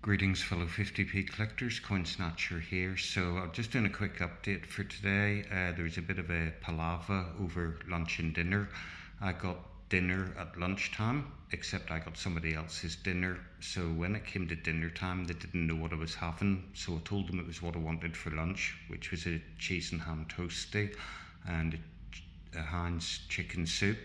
Greetings fellow 50p collectors, Coin Snatcher here. So I'm just doing a quick update for today. There was a bit of a palaver over lunch and dinner. I got dinner at lunchtime, except I got somebody else's dinner. So when it came to dinner time, they didn't know what I was having. So I told them it was what I wanted for lunch, which was a cheese and ham toastie and a Heinz chicken soup.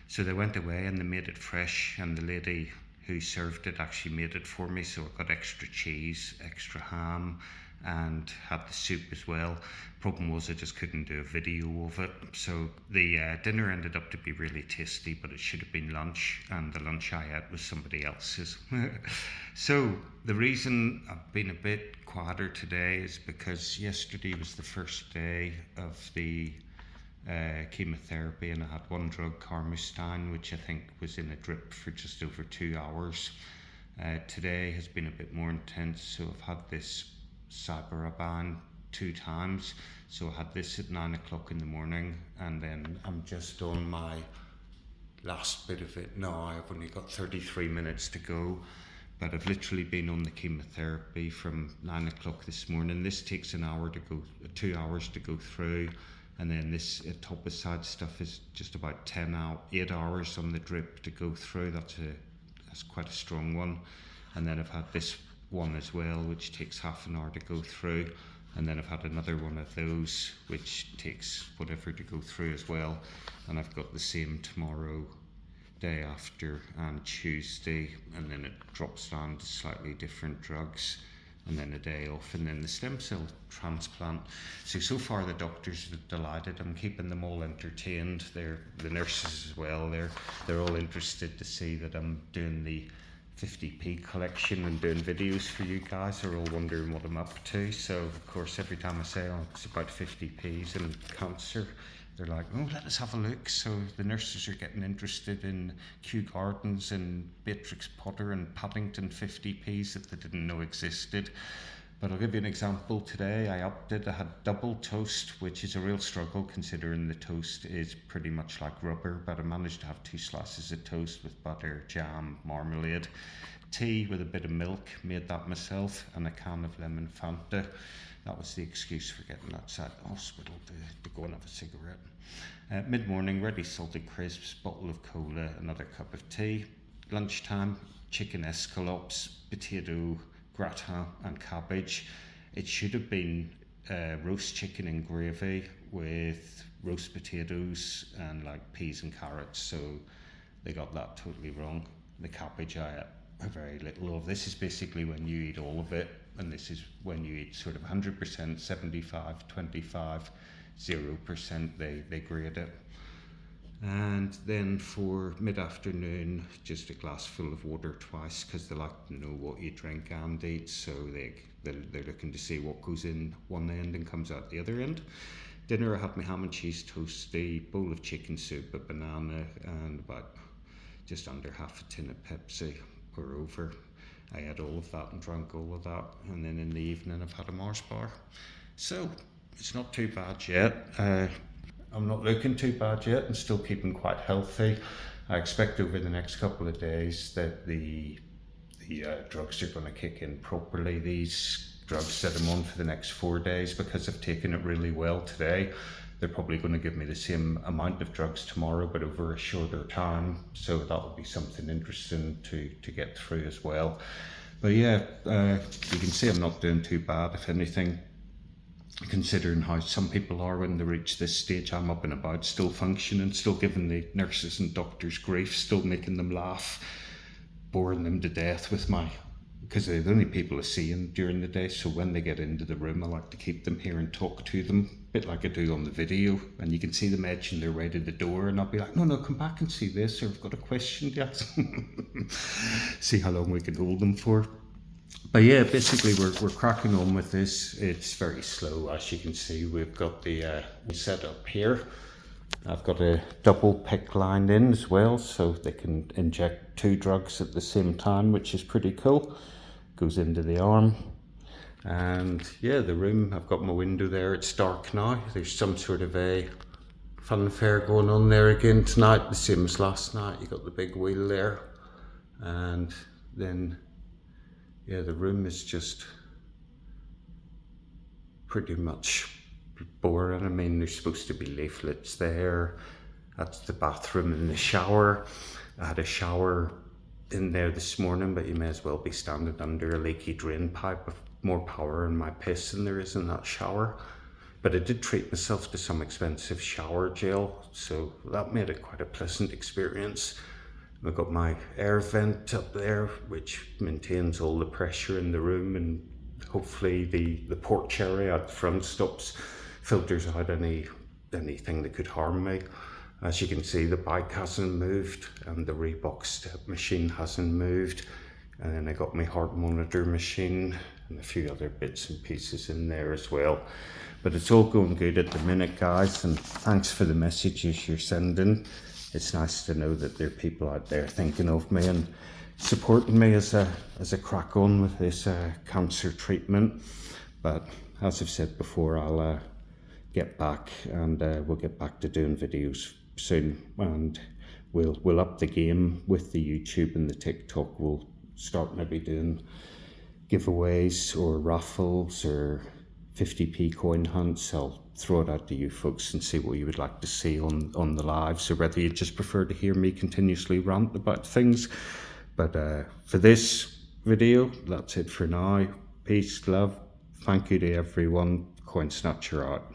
So they went away and they made it fresh, and the lady who served it actually made it for me, so I got extra cheese, extra ham, and had the soup as well. Problem was I just couldn't do a video of it, so the dinner ended up to be really tasty, but it should have been lunch, and the lunch I ate was somebody else's. So the reason I've been a bit quieter today is because yesterday was the first day of the chemotherapy, and I had one drug, Carmustine, which I think was in a drip for just over 2 hours. Today has been a bit more intense, so I've had this Cyberabine 2 times. So I had this at 9 o'clock in the morning, and then I'm just on my last bit of it now. I've only got 33 minutes to go, but I've literally been on the chemotherapy from 9 o'clock this morning. This takes 2 hours to go through. And then this etoposide stuff is just about 8 hours on the drip to go through. That's quite a strong one. And then I've had this one as well, which takes half an hour to go through. And then I've had another one of those, which takes whatever to go through as well. And I've got the same tomorrow, day after, and Tuesday. And then it drops down to slightly different drugs, and then a day off, and then the stem cell transplant. So far the doctors are delighted. I'm keeping them all entertained. The nurses as well. They're all interested to see that I'm doing the 50p collection and doing videos for you guys. They're all wondering what I'm up to. So of course every time I say, oh, it's about 50p's and cancer, they're like, oh, let us have a look. So the nurses are getting interested in Kew Gardens and Beatrix Potter and Paddington 50p's that they didn't know existed. But I'll give you an example. Today I had double toast, which is a real struggle considering the toast is pretty much like rubber, but I managed to have 2 slices of toast with butter, jam, marmalade, tea with a bit of milk, made that myself, and a can of lemon Fanta. That was the excuse for getting outside the hospital to go and have a cigarette. Mid-morning, ready salted crisps, bottle of cola, another cup of tea. Lunchtime, chicken escalopes, potato gratin and cabbage. It should have been roast chicken and gravy with roast potatoes and like peas and carrots, so they got that totally wrong. The cabbage I ate very little of. This is basically when you eat all of it, and this is when you eat sort of 100%, 75, 25, 0%, they grade it. And then for mid-afternoon, just a glass full of water twice, because they like to know what you drink and eat, so they're looking to see what goes in one end and comes out the other end. Dinner, I had my ham and cheese toastie, bowl of chicken soup, a banana, and about just under half a tin of Pepsi or over. I had all of that and drank all of that, and then in the evening I've had a Mars bar. So it's not too bad yet. I'm not looking too bad yet. I'm still keeping quite healthy. I expect over the next couple of days that the drugs are going to kick in properly. These drugs that I'm on for the next 4 days, because I've taken it really well today, they're probably going to give me the same amount of drugs tomorrow, but over a shorter time. So that will be something interesting to get through as well. But yeah, you can see I'm not doing too bad. If anything, considering how some people are when they reach this stage, I'm up and about, still functioning, still giving the nurses and doctors grief, still making them laugh, boring them to death with because they're the only people I see them during the day. So when they get into the room, I like to keep them here and talk to them, a bit like I do on the video. And you can see them edging their way to the door, and I'll be like, no, come back and see this, or I've got a question to ask. See how long we can hold them for. But yeah, basically we're cracking on with this. It's very slow, as you can see. We've got the set up here. I've got a double pick line in as well, so they can inject 2 drugs at the same time, which is pretty cool. Goes into the arm. And yeah, the room, I've got my window there. It's dark now. There's some sort of a funfair going on there again tonight, the same as last night. You got the big wheel there, and then Yeah, the room is just pretty much boring. I mean, there's supposed to be leaflets there. That's the bathroom and the shower. I had a shower in there this morning, but you may as well be standing under a leaky drain pipe with more power in my piss than there is in that shower. But I did treat myself to some expensive shower gel, so that made it quite a pleasant experience. I've got my air vent up there, which maintains all the pressure in the room, and hopefully the porch area at the front stops, filters out anything that could harm me. As you can see, the bike hasn't moved and the Reebok step machine hasn't moved. And then I got my heart monitor machine and a few other bits and pieces in there as well. But it's all going good at the minute, guys, and thanks for the messages you're sending. It's nice to know that there are people out there thinking of me and supporting me as a crack on with this cancer treatment. But as I've said before, I'll get back and we'll get back to doing videos soon, and we'll up the game with the YouTube and the TikTok. We'll start maybe doing giveaways or raffles or 50p coin hunts. I'll throw it out to you folks and see what you would like to see on the live, so whether you just prefer to hear me continuously rant about things. But for this video, that's it for now. Peace, love, thank you to everyone. Coin Snatcher out.